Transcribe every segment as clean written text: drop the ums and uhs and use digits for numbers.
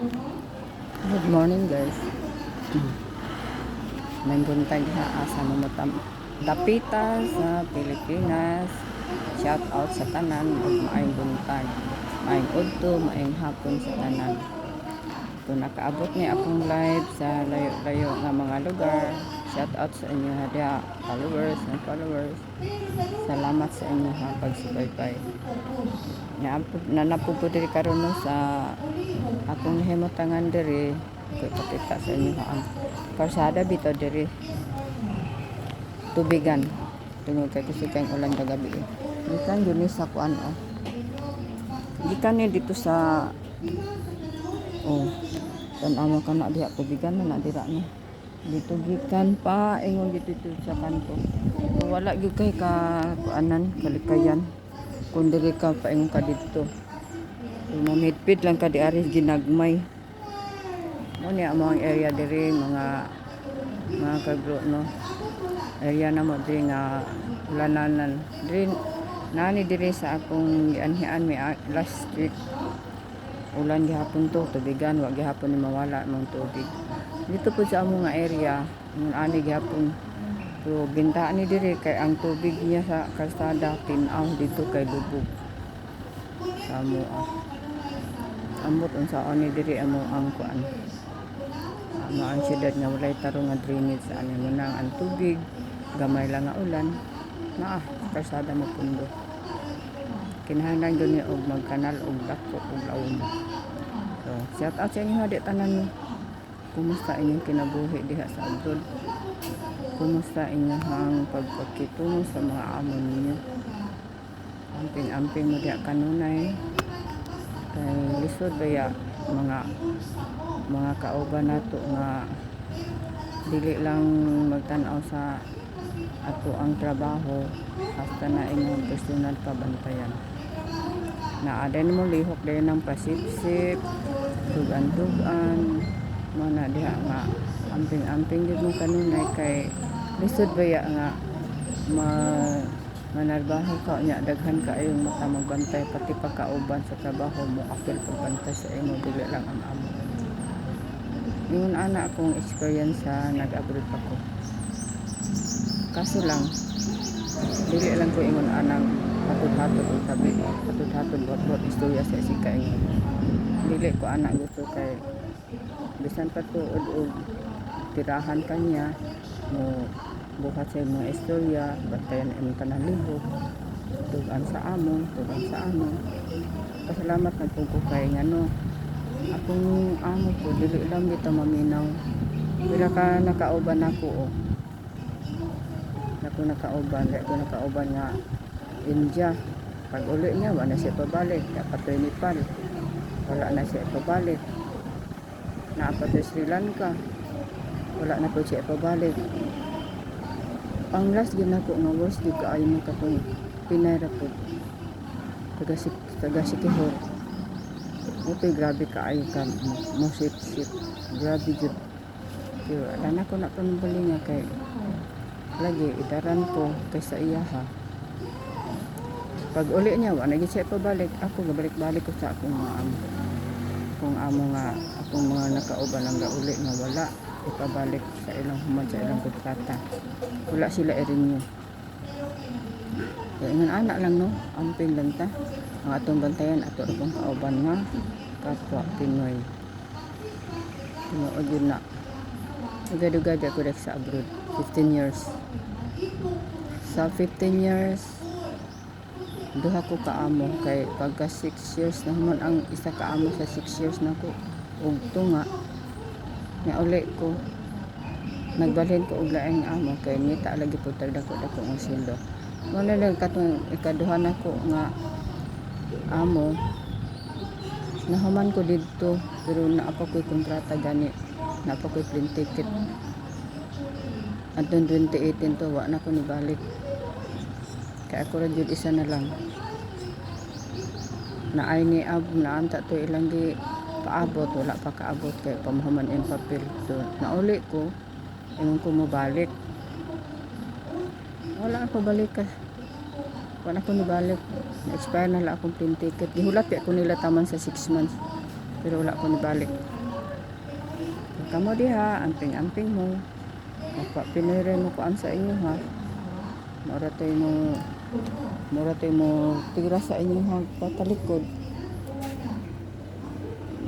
Good morning guys. May buntag ha asa mo dapita sa Pilipinas. Shout out sa tanan ug maayong buntag. Maayong udto, maayong hapon sa tanan. Kung nakaabot ni akong live sa layo-layo nga mga lugar, shout out sa inyo ha followers and followers. Salamat sa inyo ha pagsubaybay. Nanapupod diri karon no sa akong himutangan diri ko ipakita sa inyo ha ang karsada bitaw diri tubigan tungod kay kusog ulan kagabi gikan yun sa kuan gikan ni dito sa tan-aw kana diha tubigan na dira na dito gikan pa ingon dito sa kanto wala gyud kay ka kuanan kalikayan kung diri ka paingon ka dito mamidpid lang ka di aris ginagmay mo ni among area diri mga kagro no area na mo diri nga ulananan diri nani diri sa akong gianhian may last week ulan gihapon to tubigan wa gihapon ni mawala mong tubig dito po sa among nga area ngun ani gihapon so ginta ni diri kay ang tubig niya sa kalsada tin-aw dito kay lubog sa amo ambot unsa ani diri amo ang kuan ang syudad nga walay tarong nga drainage sa ani mo nang ang tubig gamay lang nga ulan naa kalsada mo pundo kinahanglan gud ni og magkanal og dako og lawom so shout out sa inyo di tanan kumusta inyong kinabuhi diha sa abroad kumusta inyong pagpakitungo sa mga amo ninyo amping mo diha kanunay kay lisod baya mga kauban nato nga dili lang magtan-aw sa ato ang trabaho hasta na inyong personal kabantayan na aden mo lihok din ng pasipsip dugan-dugan mana diha nga amping gid mo kanunay kay lisod baya nga manarbaho ka nya daghan kaayong mata magbantay pati pagkauban sa trabaho mo apil pagbantay sa imo dili lang ang amo yun ana akong experience sa nag-abroad ako kaso lang dili lang ko ingon anang hatod-hatod o tabi hatod-hatod bot istorya sa isika ingon dili ko anak gusto kay bisan pa tuod og tirahan kanya mo buhat sa mga istorya bantayan imong tanan libog tugan sa amo pasalamat na po ko kay ngano akong amo ko dili lang bitaw maminaw wala ka nakauban ako nakauban nga India pag uli niya wala na siya pabalik dapat Nepal wala na siya pabalik naapatoy Sri Lanka wala na po siya pabalik ang last ginako nga worst di kaayo mo katong Pinay ra po taga Sikihor utoy grabe kaayo ka mo sip grabe jud pero ana ko na panubali nga kay lagi idaran ko kaysa iya ha pag uli niya wala na siya pabalik ako gabalik-balik ko sa akong mga amo kung amo nga akong mga nakauban ang gauli nga wala ipabalik sa ilang human sa ilang kontrata wala sila i-renew kaya ingon anak lang no amping lang ta ang atong bantayan ato ra pong kauban nga kapwa Pinoy tinuod yun na agad-agad ako rin sa abroad 15 years sa 15 years duha ko kaamo kay pagka 6 years na human ang isa kaamo sa 6 years na ko ug tunga nga uli ko nagbalhin ko og laing amo kay nita lagi pud dako ang sweldo mo na lang katong ikaduha na ko nga amo nahuman ko didto pero naapa ko'y kontrata gani naapa ko'y plane ticket adtong 2018 to wa na ko nibalik kaya ako rin isa na lang na ay ni naanta to ilang di paabot wala pa kaabot kay pamahuman in papel so nauli ko ingon ko mo balik wala ako balik ka wala ko nibalik na expire na lang akong plane ticket gihulat ako nila taman sa 6 months Pero wala ko nibalik. Kamo diha, amping-amping mo. Kapag pinire mo kuan sa inyo ha. Mura tayo mo tira sa inyo ha patalikod.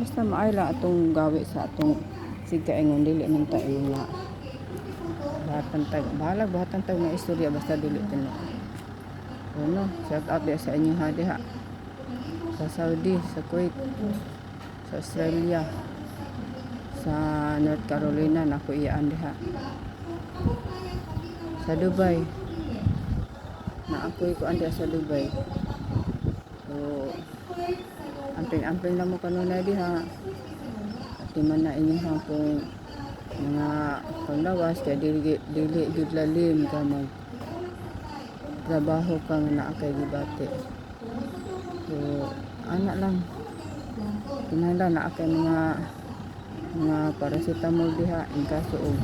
Basta maay lang atong gawi sa atong sigaingon dili man ta nga bahatan tag na istorya basta dili tino. Ano, shout out diha sa inyo ha diha. Sa Saudi, sa Kuwait, sa Australia, sa North Carolina nako iyaan diha. Sa Dubai na ako'y kuan diha sa Dubai. So amping-amping lang mo kanunay diha. At man na inyong pong mga panglawas kaya dili jud lalim ka mag trabaho ka nga naa kay gibati. So ana lang kinahanglan naa kay mga paracetamol diha in kaso og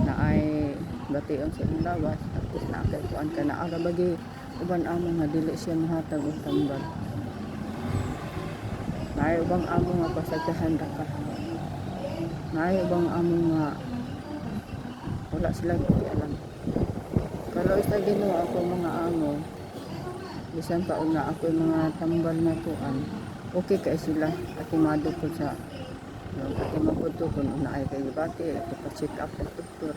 naay bation sa inyong lawas tapos naa kay kuan ka naa ra bagi uban amo nga dili siya mahatag og tambal. Naay ubang amo nga pasagdahan ra ka. Naay ubang amo nga wala sila alam. Kalau isa Ginoo ako mga amo bisan pa og na ako mga tambal na tuan okay kay sila atimado ko sa atimado ko kung naay kay gibati pa-check up sa doktor.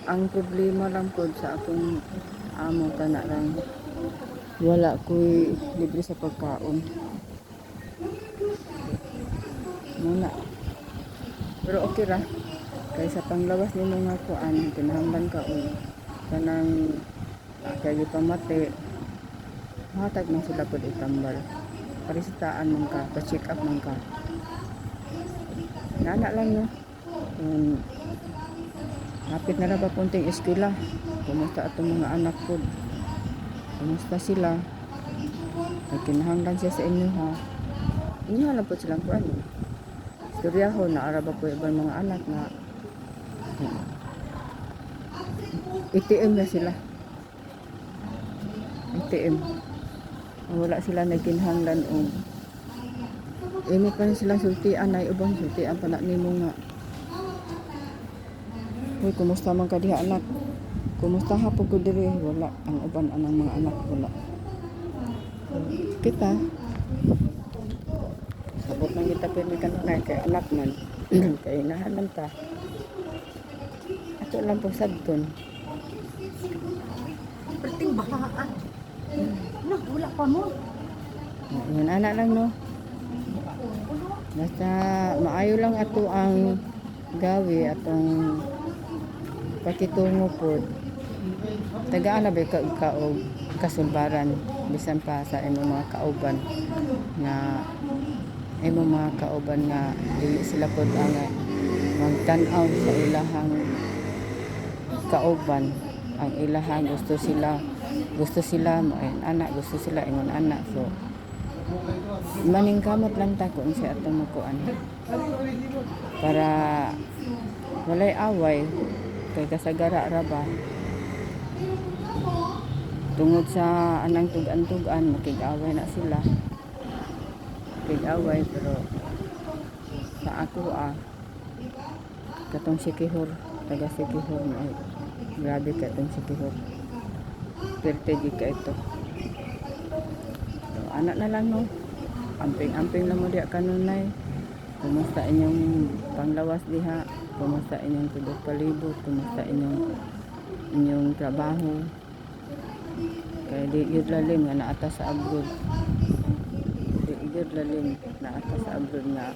Ang problema lang po sa akong amo kana lang wala ko'y libre sa pagkaon muna. Pero okay ra kay sa panglawas ni mga kuan kinahanglan ka og kanang kay pamati hatag man sila pud itambal parisitaan man ka pa-check up man ka nana lang no. Hapit na ra ba punting eskwela kumusta atong mga anak pud kumusta sila ay kinahanglan siya sa inyo ha. Inyo lang po silang kuan istoryaho na ara ba po ibang mga anak na ATM na sila ATM wala sila nagkinahanglan o imo pa sila sultian ay ubang sultian pa na nimo nga hoy kumusta man ka diha anak kumusta hapon ko diri wala ang uban anang mga anak wala kita sabot nang kita pirmi kanunay kay anak man kay nahanan ta ato lang po sabton Perting bahaan. Nah, wala pa mo. yan anak lang no basta maayo lang ato ang gawi atong pakitungo pod tagaan na ba ka og kasulbaran bisan pa sa imong mga kauban nga imong mga kauban nga dili sila pod ang magtan-aw sa ilahang kauban ang ilahang gusto sila mo anak gusto sila ingon anak so maningkamot lang ta kung siya atong makuan para walay away kay kasagara ra ba tungod sa anang tugan-tugan makig-away na sila makig-away pero sa ako katong sikihor taga sikihor na grabe katong sikihor pertegi ka ito so, anak na lang no amping-amping lang mo diha kanunay kumusta inyong panglawas diha kumusta inyong tubok palibot kumusta inyong trabaho kaya di yun lalim nga naata sa abroad di yun lalim naata sa abroad nga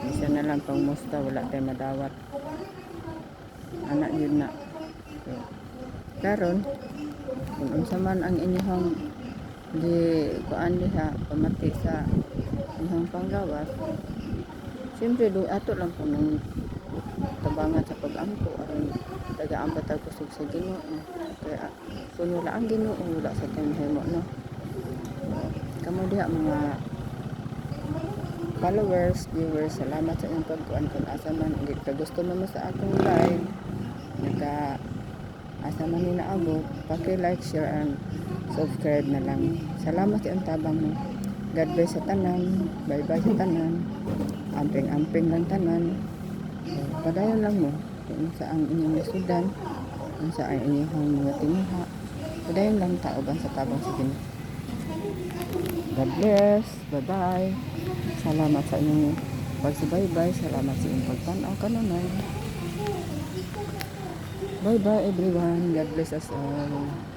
isa na lang pang musta wala tayo madawat anak yun na so, karon kung unsa man ang inyong di kuan diha pamati sa inyong panglawas siyempre do ato lang po nung tabangan sa pag-ampo aron tagaan ba tag kusog sa Ginoo kaya kung wala ang Ginoo wala sa tayong himo no kamo diha mga followers, viewers, salamat sa inyong pagkuan kung asa man ug gusto mo sa akong live naka asa man ni naabot paki-like, share and subscribe na lang salamat sa iyong tabang mo God bless sa tanan. Bye-bye sa tanan. Amping-amping lang tanan. So, padayon lang mo. Kung sa ang inyong sudan, kung sa ang inyong mga tinuha. Padayon lang taoban sa tabang sa Ginoo. God bless. Bye-bye. Salamat sa inyong pagsubaybay. Salamat sa inyong pagtanaw kanunay. Bye-bye everyone. God bless us all.